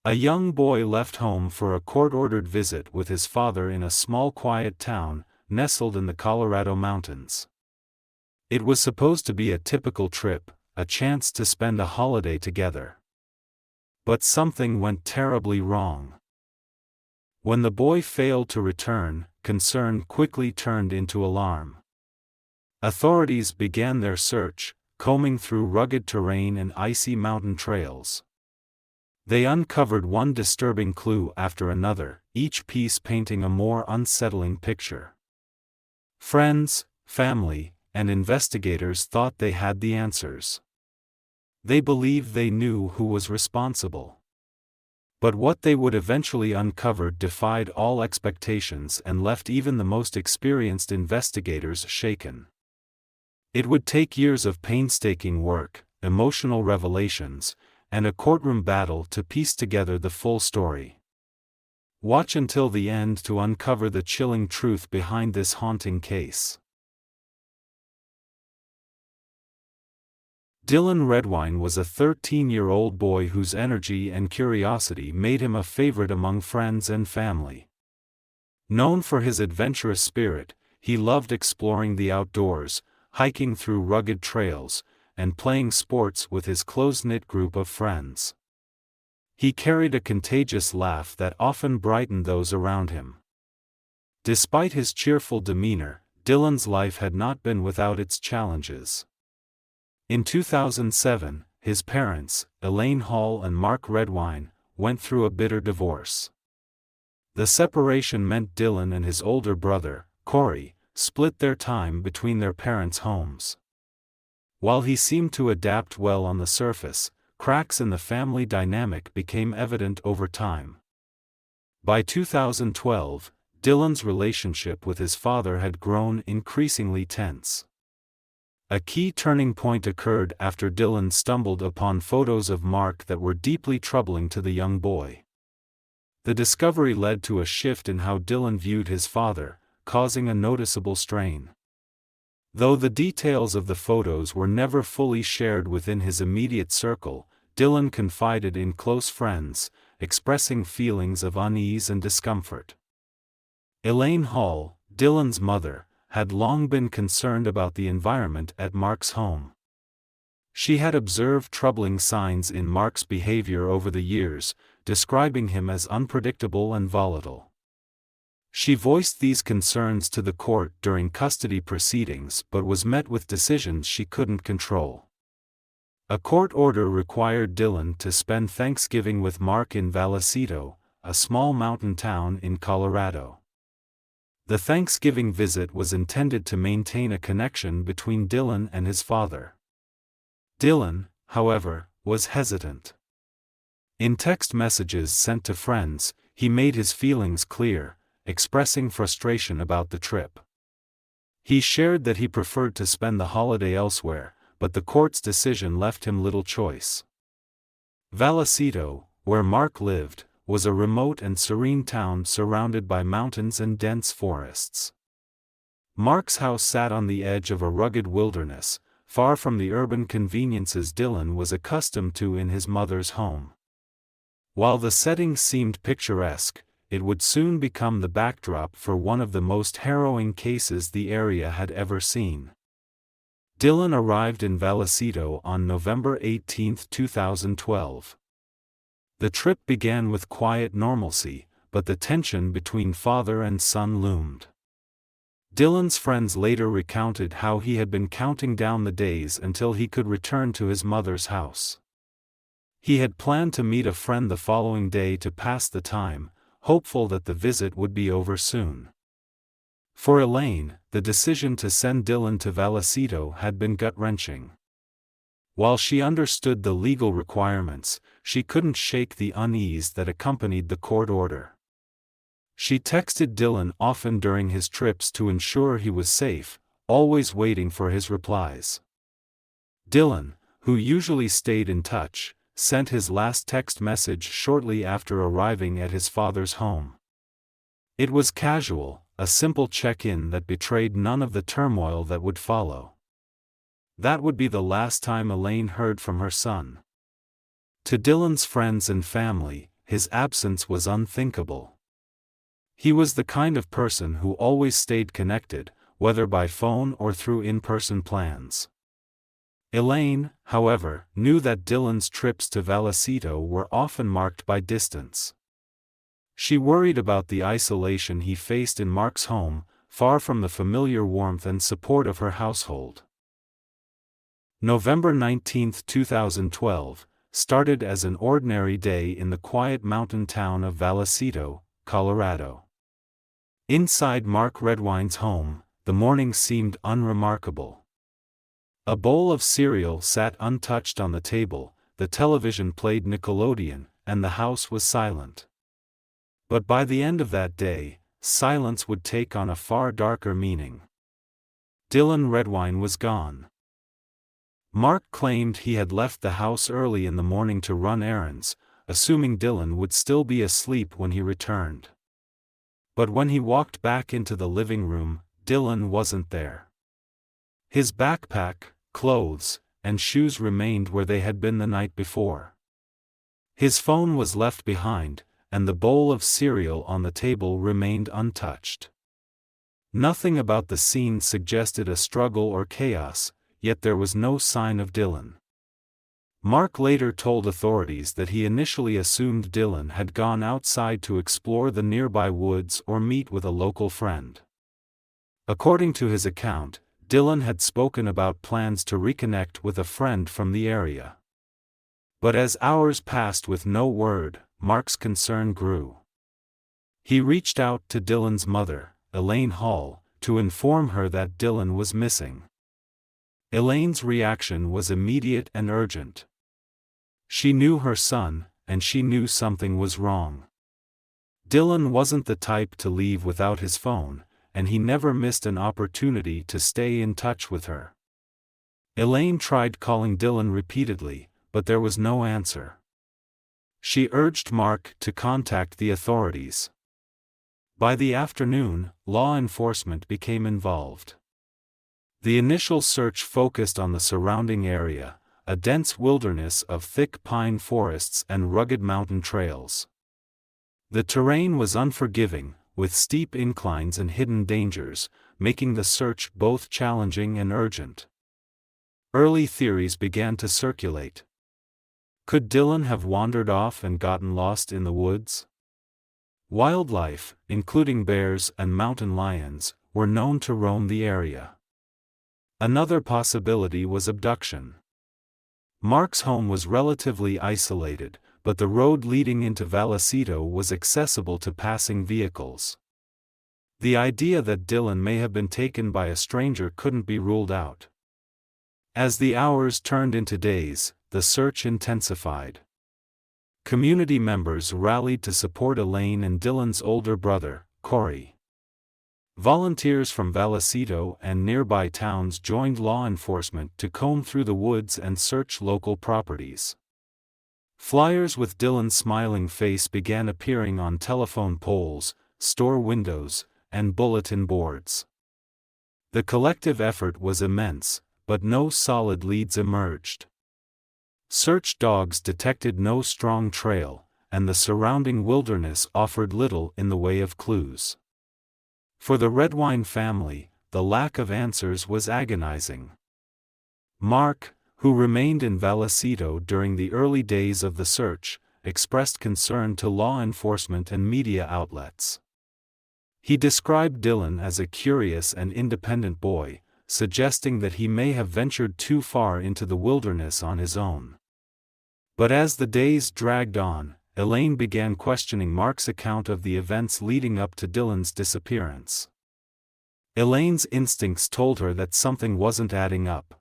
A young boy left home for a court-ordered visit with his father in a small quiet town, nestled in the Colorado mountains. It was supposed to be a typical trip, a chance to spend a holiday together. But something went terribly wrong. When the boy failed to return, concern quickly turned into alarm. Authorities began their search, combing through rugged terrain and icy mountain trails. They uncovered one disturbing clue after another, each piece painting a more unsettling picture. Friends, family, and investigators thought they had the answers. They believed they knew who was responsible. But what they would eventually uncover defied all expectations and left even the most experienced investigators shaken. It would take years of painstaking work, emotional revelations, and a courtroom battle to piece together the full story. Watch until the end to uncover the chilling truth behind this haunting case. Dylan Redwine was a 13-year-old boy whose energy and curiosity made him a favorite among friends and family. Known for his adventurous spirit, he loved exploring the outdoors, hiking through rugged trails, and playing sports with his close-knit group of friends. He carried a contagious laugh that often brightened those around him. Despite his cheerful demeanor, Dylan's life had not been without its challenges. In 2007, his parents, Elaine Hall and Mark Redwine, went through a bitter divorce. The separation meant Dylan and his older brother, Corey, split their time between their parents' homes. While he seemed to adapt well on the surface, cracks in the family dynamic became evident over time. By 2012, Dylan's relationship with his father had grown increasingly tense. A key turning point occurred after Dylan stumbled upon photos of Mark that were deeply troubling to the young boy. The discovery led to a shift in how Dylan viewed his father, causing a noticeable strain. Though the details of the photos were never fully shared within his immediate circle, Dylan confided in close friends, expressing feelings of unease and discomfort. Elaine Hall, Dylan's mother, had long been concerned about the environment at Mark's home. She had observed troubling signs in Mark's behavior over the years, describing him as unpredictable and volatile. She voiced these concerns to the court during custody proceedings but was met with decisions she couldn't control. A court order required Dylan to spend Thanksgiving with Mark in Vallecito, a small mountain town in Colorado. The Thanksgiving visit was intended to maintain a connection between Dylan and his father. Dylan, however, was hesitant. In text messages sent to friends, he made his feelings clear, expressing frustration about the trip. He shared that he preferred to spend the holiday elsewhere, but the court's decision left him little choice. Vallecito, where Mark lived, was a remote and serene town surrounded by mountains and dense forests. Mark's house sat on the edge of a rugged wilderness, far from the urban conveniences Dylan was accustomed to in his mother's home. While the setting seemed picturesque, it would soon become the backdrop for one of the most harrowing cases the area had ever seen. Dylan arrived in Vallecito on November 18, 2012. The trip began with quiet normalcy, but the tension between father and son loomed. Dylan's friends later recounted how he had been counting down the days until he could return to his mother's house. He had planned to meet a friend the following day to pass the time, hopeful that the visit would be over soon. For Elaine, the decision to send Dylan to Vallecito had been gut-wrenching. While she understood the legal requirements, she couldn't shake the unease that accompanied the court order. She texted Dylan often during his trips to ensure he was safe, always waiting for his replies. Dylan, who usually stayed in touch, sent his last text message shortly after arriving at his father's home. It was casual, a simple check-in that betrayed none of the turmoil that would follow. That would be the last time Elaine heard from her son. To Dylan's friends and family, his absence was unthinkable. He was the kind of person who always stayed connected, whether by phone or through in-person plans. Elaine, however, knew that Dylan's trips to Vallecito were often marked by distance. She worried about the isolation he faced in Mark's home, far from the familiar warmth and support of her household. November 19, 2012, started as an ordinary day in the quiet mountain town of Vallecito, Colorado. Inside Mark Redwine's home, the morning seemed unremarkable. A bowl of cereal sat untouched on the table, the television played Nickelodeon, and the house was silent. But by the end of that day, silence would take on a far darker meaning. Dylan Redwine was gone. Mark claimed he had left the house early in the morning to run errands, assuming Dylan would still be asleep when he returned. But when he walked back into the living room, Dylan wasn't there. His backpack, clothes, and shoes remained where they had been the night before. His phone was left behind, and the bowl of cereal on the table remained untouched. Nothing about the scene suggested a struggle or chaos, yet there was no sign of Dylan. Mark later told authorities that he initially assumed Dylan had gone outside to explore the nearby woods or meet with a local friend. According to his account, Dylan had spoken about plans to reconnect with a friend from the area. But as hours passed with no word, Mark's concern grew. He reached out to Dylan's mother, Elaine Hall, to inform her that Dylan was missing. Elaine's reaction was immediate and urgent. She knew her son, and she knew something was wrong. Dylan wasn't the type to leave without his phone, and he never missed an opportunity to stay in touch with her. Elaine tried calling Dylan repeatedly, but there was no answer. She urged Mark to contact the authorities. By the afternoon, law enforcement became involved. The initial search focused on the surrounding area, a dense wilderness of thick pine forests and rugged mountain trails. The terrain was unforgiving, with steep inclines and hidden dangers, making the search both challenging and urgent. Early theories began to circulate. Could Dylan have wandered off and gotten lost in the woods? Wildlife, including bears and mountain lions, were known to roam the area. Another possibility was abduction. Mark's home was relatively isolated, but the road leading into Vallecito was accessible to passing vehicles. The idea that Dylan may have been taken by a stranger couldn't be ruled out. As the hours turned into days, the search intensified. Community members rallied to support Elaine and Dylan's older brother, Corey. Volunteers from Vallecito and nearby towns joined law enforcement to comb through the woods and search local properties. Flyers with Dylan's smiling face began appearing on telephone poles, store windows, and bulletin boards. The collective effort was immense, but no solid leads emerged. Search dogs detected no strong trail, and the surrounding wilderness offered little in the way of clues. For the Redwine family, the lack of answers was agonizing. Mark, who remained in Vallecito during the early days of the search, expressed concern to law enforcement and media outlets. He described Dylan as a curious and independent boy, suggesting that he may have ventured too far into the wilderness on his own. But as the days dragged on, Elaine began questioning Mark's account of the events leading up to Dylan's disappearance. Elaine's instincts told her that something wasn't adding up.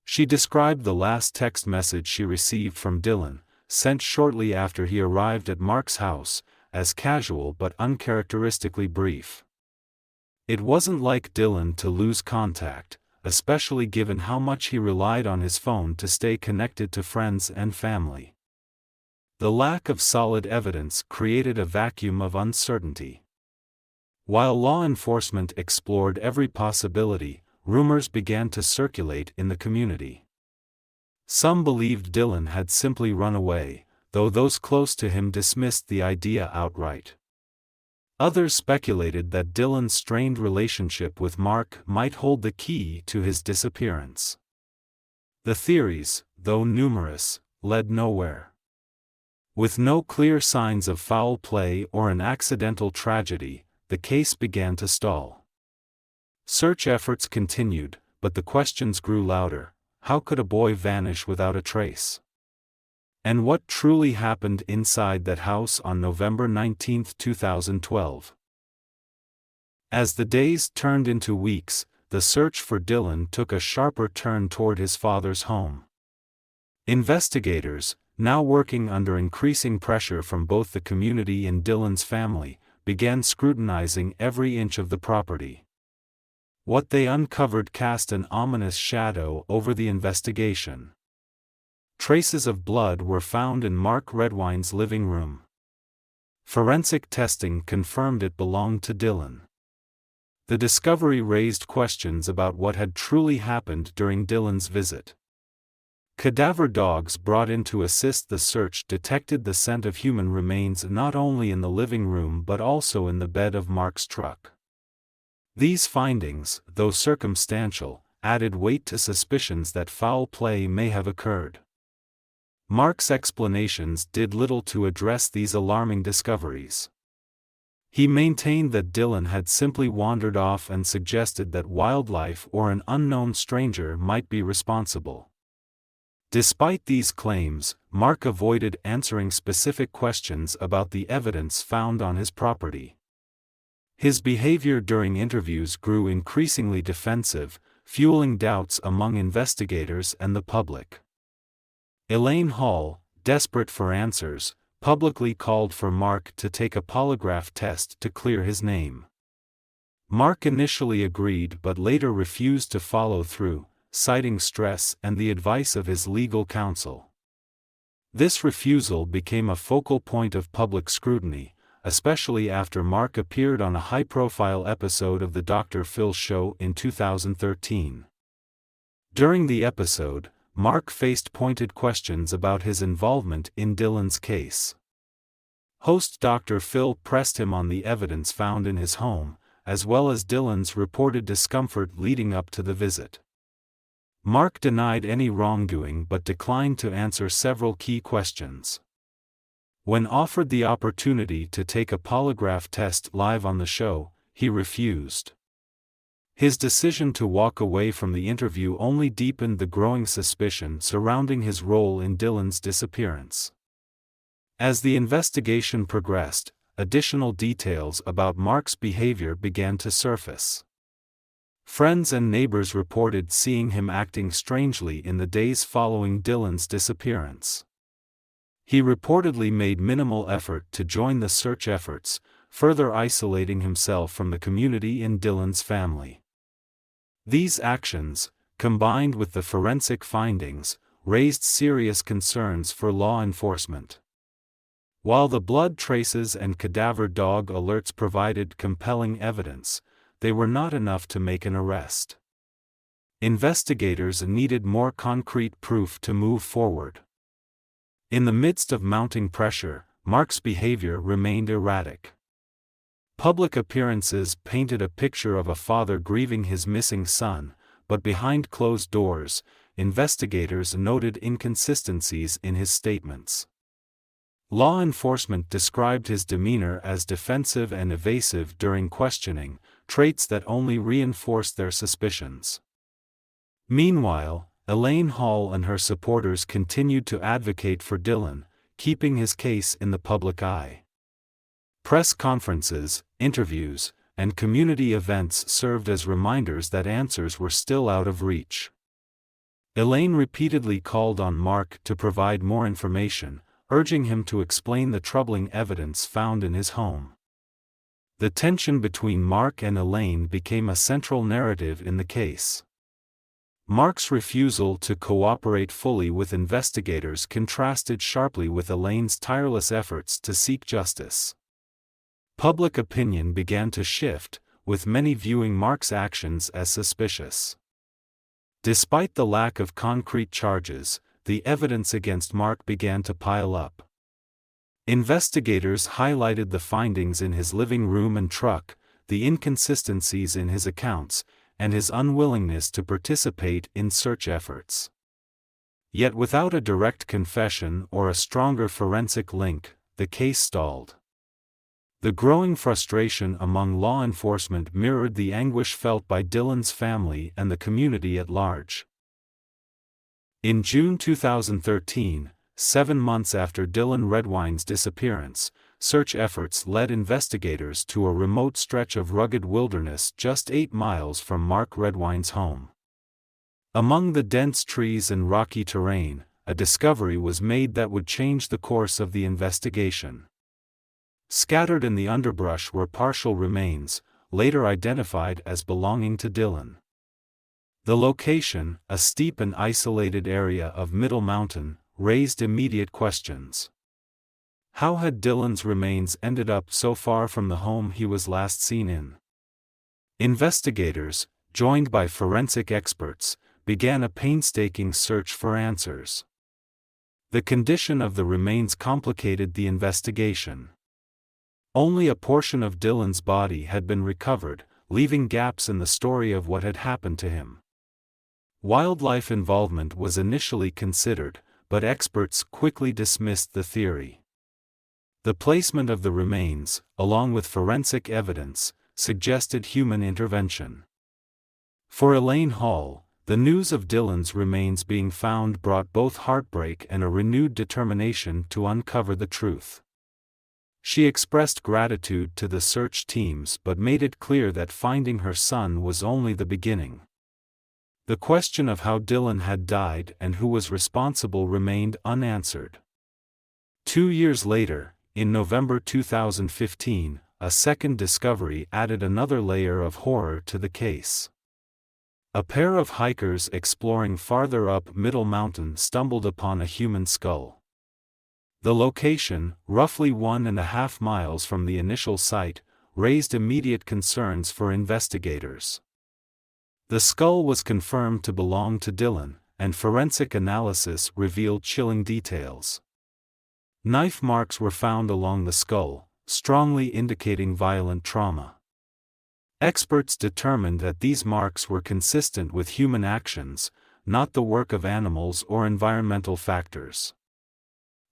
She described the last text message she received from Dylan, sent shortly after he arrived at Mark's house, as casual but uncharacteristically brief. It wasn't like Dylan to lose contact, especially given how much he relied on his phone to stay connected to friends and family. The lack of solid evidence created a vacuum of uncertainty. While law enforcement explored every possibility, rumors began to circulate in the community. Some believed Dylan had simply run away, though those close to him dismissed the idea outright. Others speculated that Dylan's strained relationship with Mark might hold the key to his disappearance. The theories, though numerous, led nowhere. With no clear signs of foul play or an accidental tragedy, the case began to stall. Search efforts continued, but the questions grew louder. How could a boy vanish without a trace? And what truly happened inside that house on November 19, 2012? As the days turned into weeks, the search for Dylan took a sharper turn toward his father's home. Investigators, now working under increasing pressure from both the community and Dylan's family, began scrutinizing every inch of the property. What they uncovered cast an ominous shadow over the investigation. Traces of blood were found in Mark Redwine's living room. Forensic testing confirmed it belonged to Dylan. The discovery raised questions about what had truly happened during Dylan's visit. Cadaver dogs brought in to assist the search detected the scent of human remains not only in the living room but also in the bed of Mark's truck. These findings, though circumstantial, added weight to suspicions that foul play may have occurred. Mark's explanations did little to address these alarming discoveries. He maintained that Dylan had simply wandered off and suggested that wildlife or an unknown stranger might be responsible. Despite these claims, Mark avoided answering specific questions about the evidence found on his property. His behavior during interviews grew increasingly defensive, fueling doubts among investigators and the public. Elaine Hall, desperate for answers, publicly called for Mark to take a polygraph test to clear his name. Mark initially agreed but later refused to follow through, citing stress and the advice of his legal counsel. This refusal became a focal point of public scrutiny, especially after Mark appeared on a high-profile episode of the Dr. Phil Show in 2013. During the episode, Mark faced pointed questions about his involvement in Dylan's case. Host Dr. Phil pressed him on the evidence found in his home, as well as Dylan's reported discomfort leading up to the visit. Mark denied any wrongdoing but declined to answer several key questions. When offered the opportunity to take a polygraph test live on the show, he refused. His decision to walk away from the interview only deepened the growing suspicion surrounding his role in Dylan's disappearance. As the investigation progressed, additional details about Mark's behavior began to surface. Friends and neighbors reported seeing him acting strangely in the days following Dylan's disappearance. He reportedly made minimal effort to join the search efforts, further isolating himself from the community and Dylan's family. These actions, combined with the forensic findings, raised serious concerns for law enforcement. While the blood traces and cadaver dog alerts provided compelling evidence, they were not enough to make an arrest. Investigators needed more concrete proof to move forward. In the midst of mounting pressure, Mark's behavior remained erratic. Public appearances painted a picture of a father grieving his missing son, but behind closed doors, investigators noted inconsistencies in his statements. Law enforcement described his demeanor as defensive and evasive during questioning, traits that only reinforced their suspicions. Meanwhile, Elaine Hall and her supporters continued to advocate for Dylan, keeping his case in the public eye. Press conferences, interviews, and community events served as reminders that answers were still out of reach. Elaine repeatedly called on Mark to provide more information, urging him to explain the troubling evidence found in his home. The tension between Mark and Elaine became a central narrative in the case. Mark's refusal to cooperate fully with investigators contrasted sharply with Elaine's tireless efforts to seek justice. Public opinion began to shift, with many viewing Mark's actions as suspicious. Despite the lack of concrete charges, the evidence against Mark began to pile up. Investigators highlighted the findings in his living room and truck, the inconsistencies in his accounts, and his unwillingness to participate in search efforts. Yet without a direct confession or a stronger forensic link, the case stalled. The growing frustration among law enforcement mirrored the anguish felt by Dylan's family and the community at large. In June 2013, 7 months after Dylan Redwine's disappearance, search efforts led investigators to a remote stretch of rugged wilderness just 8 miles from Mark Redwine's home. Among the dense trees and rocky terrain, a discovery was made that would change the course of the investigation. Scattered in the underbrush were partial remains, later identified as belonging to Dylan. The location, a steep and isolated area of Middle Mountain, raised immediate questions. How had Dylan's remains ended up so far from the home he was last seen in? Investigators, joined by forensic experts, began a painstaking search for answers. The condition of the remains complicated the investigation. Only a portion of Dylan's body had been recovered, leaving gaps in the story of what had happened to him. Wildlife involvement was initially considered, but experts quickly dismissed the theory. The placement of the remains, along with forensic evidence, suggested human intervention. For Elaine Hall, the news of Dylan's remains being found brought both heartbreak and a renewed determination to uncover the truth. She expressed gratitude to the search teams but made it clear that finding her son was only the beginning. The question of how Dylan had died and who was responsible remained unanswered. 2 years later, in November 2015, a second discovery added another layer of horror to the case. A pair of hikers exploring farther up Middle Mountain stumbled upon a human skull. The location, roughly 1.5 miles from the initial site, raised immediate concerns for investigators. The skull was confirmed to belong to Dylan, and forensic analysis revealed chilling details. Knife marks were found along the skull, strongly indicating violent trauma. Experts determined that these marks were consistent with human actions, not the work of animals or environmental factors.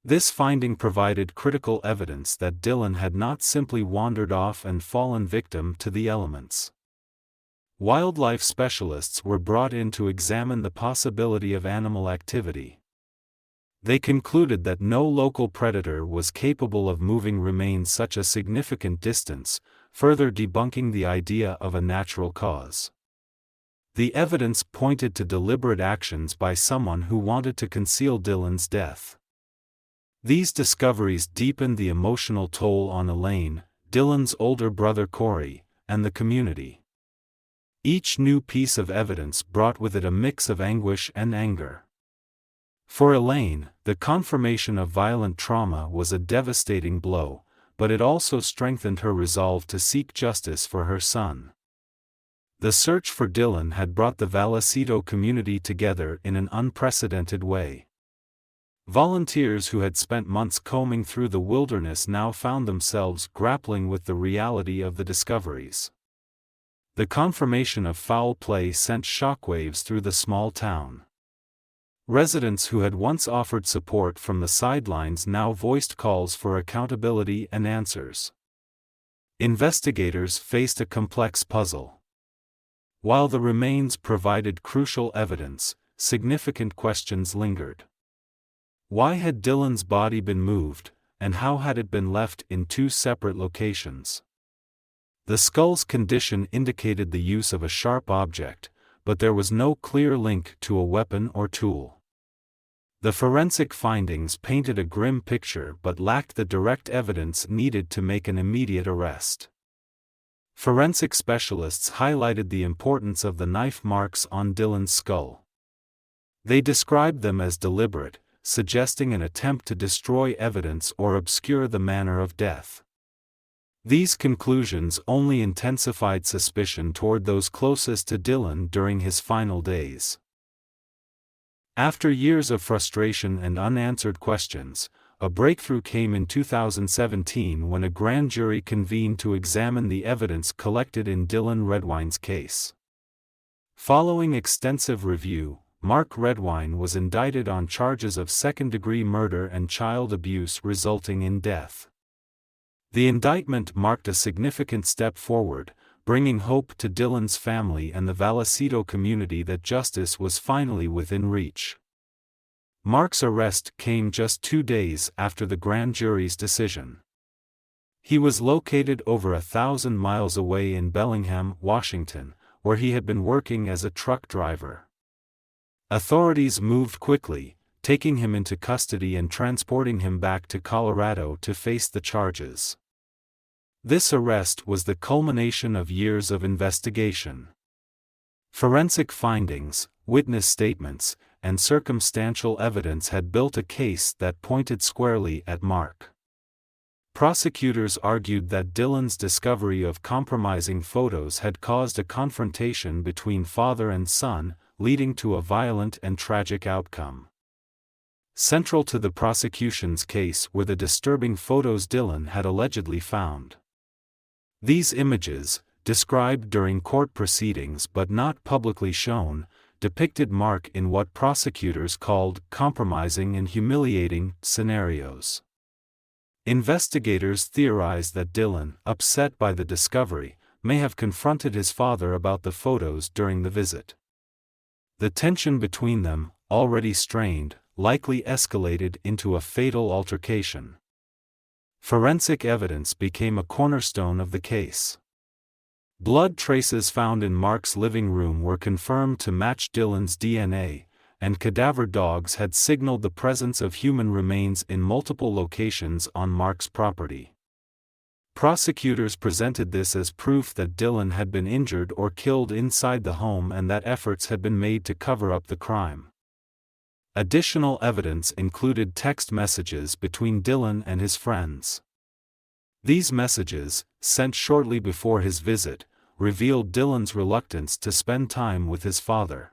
This finding provided critical evidence that Dylan had not simply wandered off and fallen victim to the elements. Wildlife specialists were brought in to examine the possibility of animal activity. They concluded that no local predator was capable of moving remains such a significant distance, further debunking the idea of a natural cause. The evidence pointed to deliberate actions by someone who wanted to conceal Dylan's death. These discoveries deepened the emotional toll on Elaine, Dylan's older brother Corey, and the community. Each new piece of evidence brought with it a mix of anguish and anger. For Elaine, the confirmation of violent trauma was a devastating blow, but it also strengthened her resolve to seek justice for her son. The search for Dylan had brought the Vallecito community together in an unprecedented way. Volunteers who had spent months combing through the wilderness now found themselves grappling with the reality of the discoveries. The confirmation of foul play sent shockwaves through the small town. Residents who had once offered support from the sidelines now voiced calls for accountability and answers. Investigators faced a complex puzzle. While the remains provided crucial evidence, significant questions lingered. Why had Dylan's body been moved, and how had it been left in 2 separate locations? The skull's condition indicated the use of a sharp object, but there was no clear link to a weapon or tool. The forensic findings painted a grim picture but lacked the direct evidence needed to make an immediate arrest. Forensic specialists highlighted the importance of the knife marks on Dylan's skull. They described them as deliberate, suggesting an attempt to destroy evidence or obscure the manner of death. These conclusions only intensified suspicion toward those closest to Dylan during his final days. After years of frustration and unanswered questions, a breakthrough came in 2017 when a grand jury convened to examine the evidence collected in Dylan Redwine's case. Following extensive review, Mark Redwine was indicted on charges of second-degree murder and child abuse resulting in death. The indictment marked a significant step forward, bringing hope to Dylan's family and the Vallecito community that justice was finally within reach. Mark's arrest came just 2 days after the grand jury's decision. He was located over 1,000 miles away in Bellingham, Washington, where he had been working as a truck driver. Authorities moved quickly, taking him into custody and transporting him back to Colorado to face the charges. This arrest was the culmination of years of investigation. Forensic findings, witness statements, and circumstantial evidence had built a case that pointed squarely at Mark. Prosecutors argued that Dylan's discovery of compromising photos had caused a confrontation between father and son, leading to a violent and tragic outcome. Central to the prosecution's case were the disturbing photos Dylan had allegedly found. These images, described during court proceedings but not publicly shown, depicted Mark in what prosecutors called compromising and humiliating scenarios. Investigators theorized that Dylan, upset by the discovery, may have confronted his father about the photos during the visit. The tension between them, already strained, likely escalated into a fatal altercation. Forensic evidence became a cornerstone of the case. Blood traces found in Mark's living room were confirmed to match Dylan's DNA, and cadaver dogs had signaled the presence of human remains in multiple locations on Mark's property. Prosecutors presented this as proof that Dylan had been injured or killed inside the home and that efforts had been made to cover up the crime. Additional evidence included text messages between Dylan and his friends. These messages, sent shortly before his visit, revealed Dylan's reluctance to spend time with his father.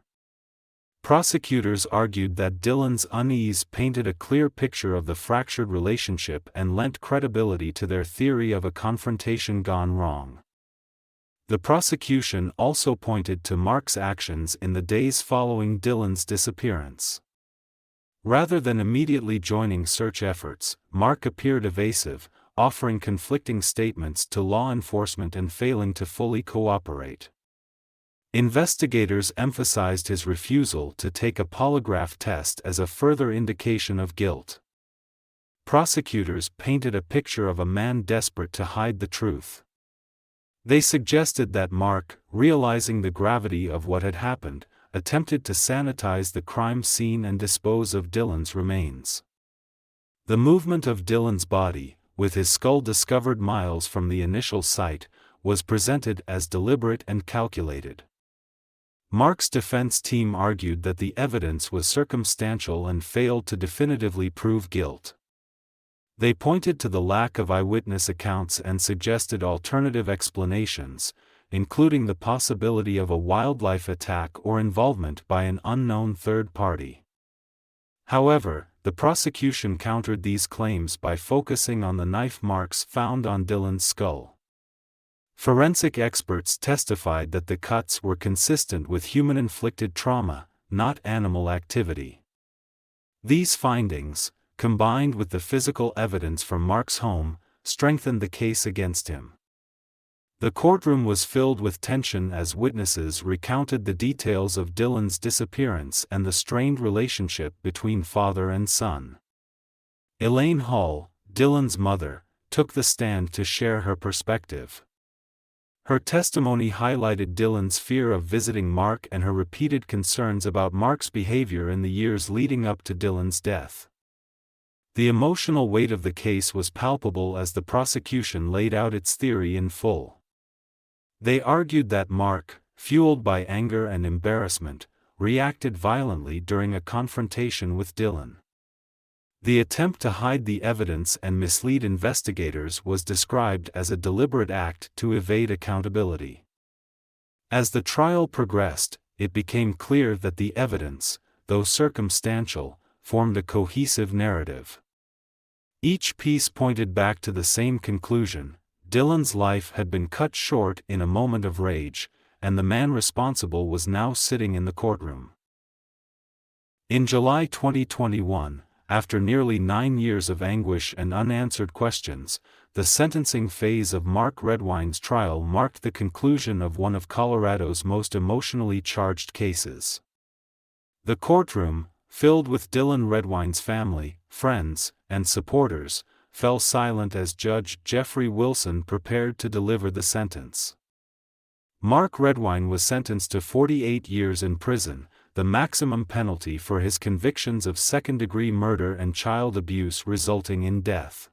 Prosecutors argued that Dylan's unease painted a clear picture of the fractured relationship and lent credibility to their theory of a confrontation gone wrong. The prosecution also pointed to Mark's actions in the days following Dylan's disappearance. Rather than immediately joining search efforts, Mark appeared evasive, offering conflicting statements to law enforcement and failing to fully cooperate. Investigators emphasized his refusal to take a polygraph test as a further indication of guilt. Prosecutors painted a picture of a man desperate to hide the truth. They suggested that Mark, realizing the gravity of what had happened, attempted to sanitize the crime scene and dispose of Dylan's remains. The movement of Dylan's body, with his skull discovered miles from the initial site, was presented as deliberate and calculated. Mark's defense team argued that the evidence was circumstantial and failed to definitively prove guilt. They pointed to the lack of eyewitness accounts and suggested alternative explanations, including the possibility of a wildlife attack or involvement by an unknown third party. However, the prosecution countered these claims by focusing on the knife marks found on Dylan's skull. Forensic experts testified that the cuts were consistent with human-inflicted trauma, not animal activity. These findings, combined with the physical evidence from Mark's home, strengthened the case against him. The courtroom was filled with tension as witnesses recounted the details of Dylan's disappearance and the strained relationship between father and son. Elaine Hall, Dylan's mother, took the stand to share her perspective. Her testimony highlighted Dylan's fear of visiting Mark and her repeated concerns about Mark's behavior in the years leading up to Dylan's death. The emotional weight of the case was palpable as the prosecution laid out its theory in full. They argued that Mark, fueled by anger and embarrassment, reacted violently during a confrontation with Dylan. The attempt to hide the evidence and mislead investigators was described as a deliberate act to evade accountability. As the trial progressed, it became clear that the evidence, though circumstantial, formed a cohesive narrative. Each piece pointed back to the same conclusion: Dylan's life had been cut short in a moment of rage, and the man responsible was now sitting in the courtroom. In July 2021, after nearly 9 years of anguish and unanswered questions, the sentencing phase of Mark Redwine's trial marked the conclusion of one of Colorado's most emotionally charged cases. The courtroom, filled with Dylan Redwine's family, friends, and supporters, fell silent as Judge Jeffrey Wilson prepared to deliver the sentence. Mark Redwine was sentenced to 48 years in prison, the maximum penalty for his convictions of second-degree murder and child abuse resulting in death.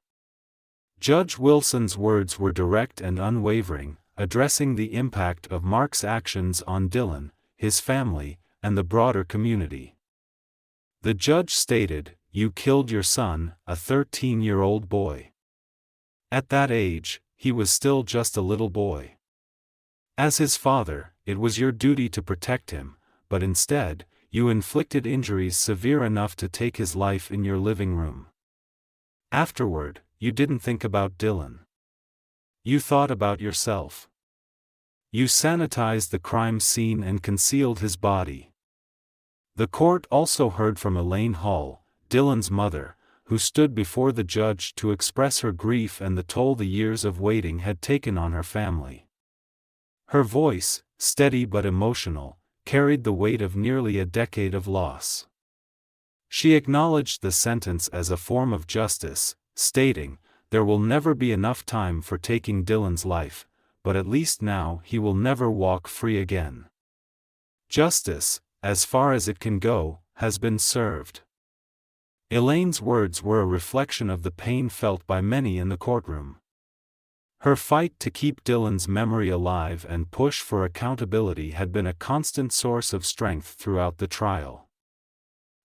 Judge Wilson's words were direct and unwavering, addressing the impact of Mark's actions on Dylan, his family, and the broader community. The judge stated, "You killed your son, a 13-year-old boy. At that age, he was still just a little boy. As his father, it was your duty to protect him, but instead, you inflicted injuries severe enough to take his life in your living room. Afterward, you didn't think about Dylan. You thought about yourself. You sanitized the crime scene and concealed his body." The court also heard from Elaine Hall, Dylan's mother, who stood before the judge to express her grief and the toll the years of waiting had taken on her family. Her voice, steady but emotional, carried the weight of nearly a decade of loss. She acknowledged the sentence as a form of justice, stating, "There will never be enough time for taking Dylan's life, but at least now he will never walk free again. Justice, as far as it can go, has been served." Elaine's words were a reflection of the pain felt by many in the courtroom. Her fight to keep Dylan's memory alive and push for accountability had been a constant source of strength throughout the trial.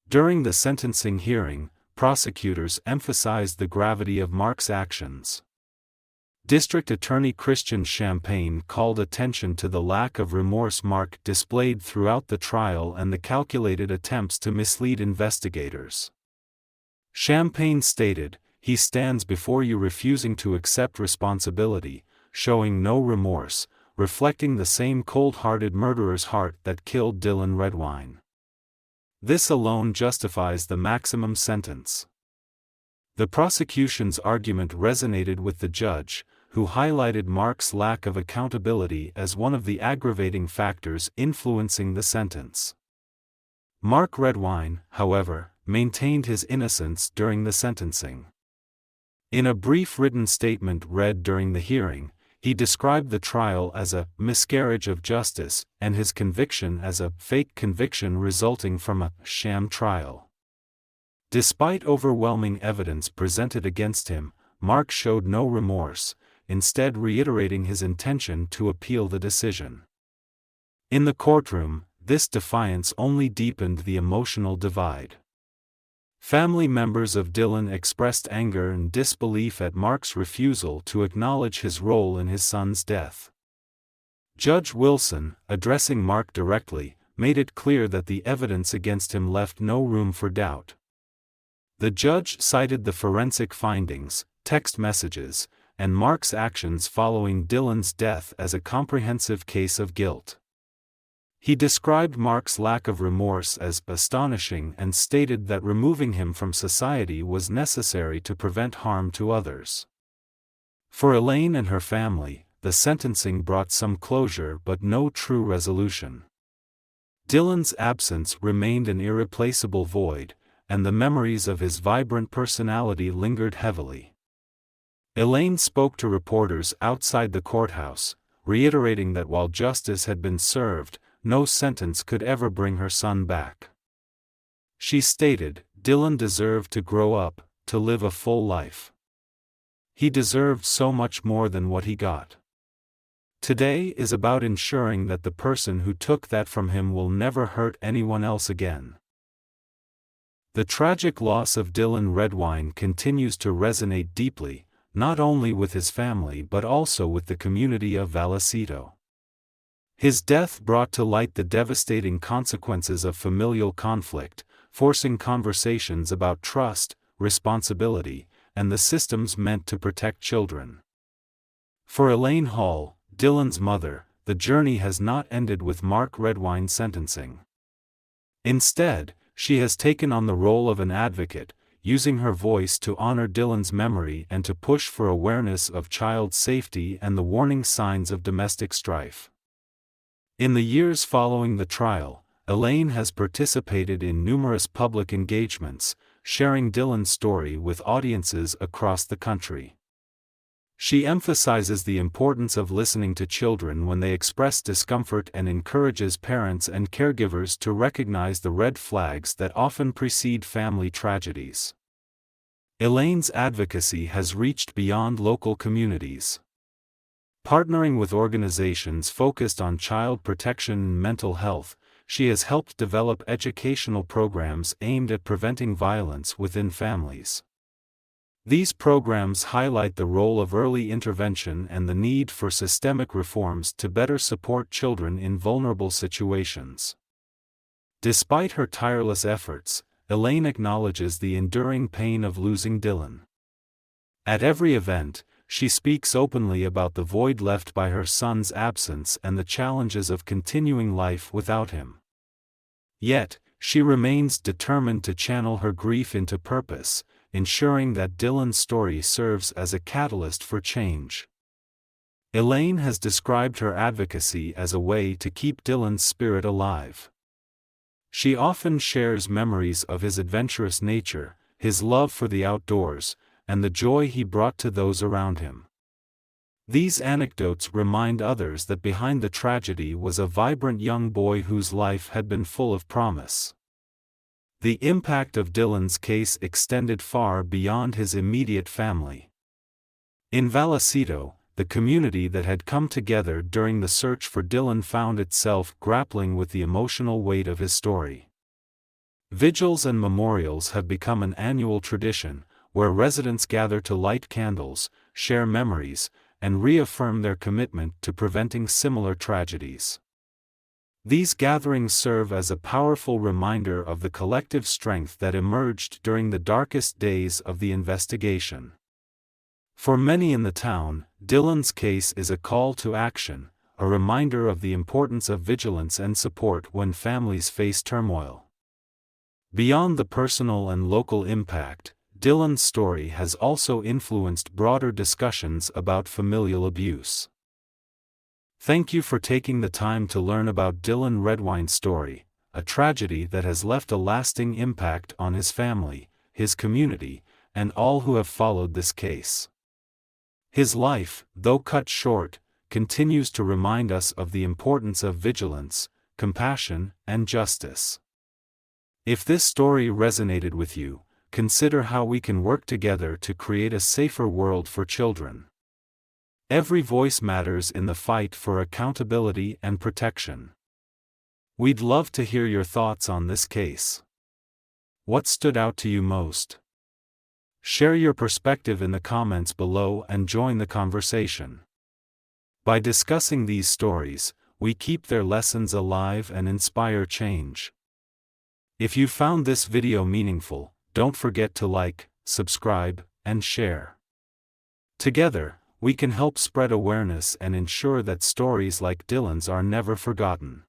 During the sentencing hearing, prosecutors emphasized the gravity of Mark's actions. District Attorney Christian Champagne called attention to the lack of remorse Mark displayed throughout the trial and the calculated attempts to mislead investigators. Champagne stated, "He stands before you refusing to accept responsibility, showing no remorse, reflecting the same cold-hearted murderer's heart that killed Dylan Redwine. This alone justifies the maximum sentence." The prosecution's argument resonated with the judge, who highlighted Mark's lack of accountability as one of the aggravating factors influencing the sentence. Mark Redwine, however, maintained his innocence during the sentencing. In a brief written statement read during the hearing, he described the trial as a miscarriage of justice and his conviction as a fake conviction resulting from a sham trial. Despite overwhelming evidence presented against him, Mark showed no remorse, instead reiterating his intention to appeal the decision. In the courtroom, this defiance only deepened the emotional divide. Family members of Dylan expressed anger and disbelief at Mark's refusal to acknowledge his role in his son's death. Judge Wilson, addressing Mark directly, made it clear that the evidence against him left no room for doubt. The judge cited the forensic findings, text messages, and Mark's actions following Dylan's death as a comprehensive case of guilt. He described Mark's lack of remorse as astonishing and stated that removing him from society was necessary to prevent harm to others. For Elaine and her family, the sentencing brought some closure but no true resolution. Dylan's absence remained an irreplaceable void, and the memories of his vibrant personality lingered heavily. Elaine spoke to reporters outside the courthouse, reiterating that while justice had been served, no sentence could ever bring her son back. She stated, "Dylan deserved to grow up, to live a full life. He deserved so much more than what he got. Today is about ensuring that the person who took that from him will never hurt anyone else again." The tragic loss of Dylan Redwine continues to resonate deeply, not only with his family but also with the community of Vallecito. His death brought to light the devastating consequences of familial conflict, forcing conversations about trust, responsibility, and the systems meant to protect children. For Elaine Hall, Dylan's mother, the journey has not ended with Mark Redwine's sentencing. Instead, she has taken on the role of an advocate, using her voice to honor Dylan's memory and to push for awareness of child safety and the warning signs of domestic strife. In the years following the trial, Elaine has participated in numerous public engagements, sharing Dylan's story with audiences across the country. She emphasizes the importance of listening to children when they express discomfort and encourages parents and caregivers to recognize the red flags that often precede family tragedies. Elaine's advocacy has reached beyond local communities. Partnering with organizations focused on child protection and mental health, she has helped develop educational programs aimed at preventing violence within families. These programs highlight the role of early intervention and the need for systemic reforms to better support children in vulnerable situations. Despite her tireless efforts, Elaine acknowledges the enduring pain of losing Dylan. At every event, she speaks openly about the void left by her son's absence and the challenges of continuing life without him. Yet, she remains determined to channel her grief into purpose, ensuring that Dylan's story serves as a catalyst for change. Elaine has described her advocacy as a way to keep Dylan's spirit alive. She often shares memories of his adventurous nature, his love for the outdoors, and the joy he brought to those around him. These anecdotes remind others that behind the tragedy was a vibrant young boy whose life had been full of promise. The impact of Dylan's case extended far beyond his immediate family. In Vallecito, the community that had come together during the search for Dylan found itself grappling with the emotional weight of his story. Vigils and memorials have become an annual tradition, where residents gather to light candles, share memories, and reaffirm their commitment to preventing similar tragedies. These gatherings serve as a powerful reminder of the collective strength that emerged during the darkest days of the investigation. For many in the town, Dylan's case is a call to action, a reminder of the importance of vigilance and support when families face turmoil. Beyond the personal and local impact, Dylan's story has also influenced broader discussions about familial abuse. Thank you for taking the time to learn about Dylan Redwine's story, a tragedy that has left a lasting impact on his family, his community, and all who have followed this case. His life, though cut short, continues to remind us of the importance of vigilance, compassion, and justice. If this story resonated with you, consider how we can work together to create a safer world for children. Every voice matters in the fight for accountability and protection. We'd love to hear your thoughts on this case. What stood out to you most? Share your perspective in the comments below and join the conversation. By discussing these stories, we keep their lessons alive and inspire change. If you found this video meaningful, don't forget to like, subscribe, and share. Together, we can help spread awareness and ensure that stories like Dylan's are never forgotten.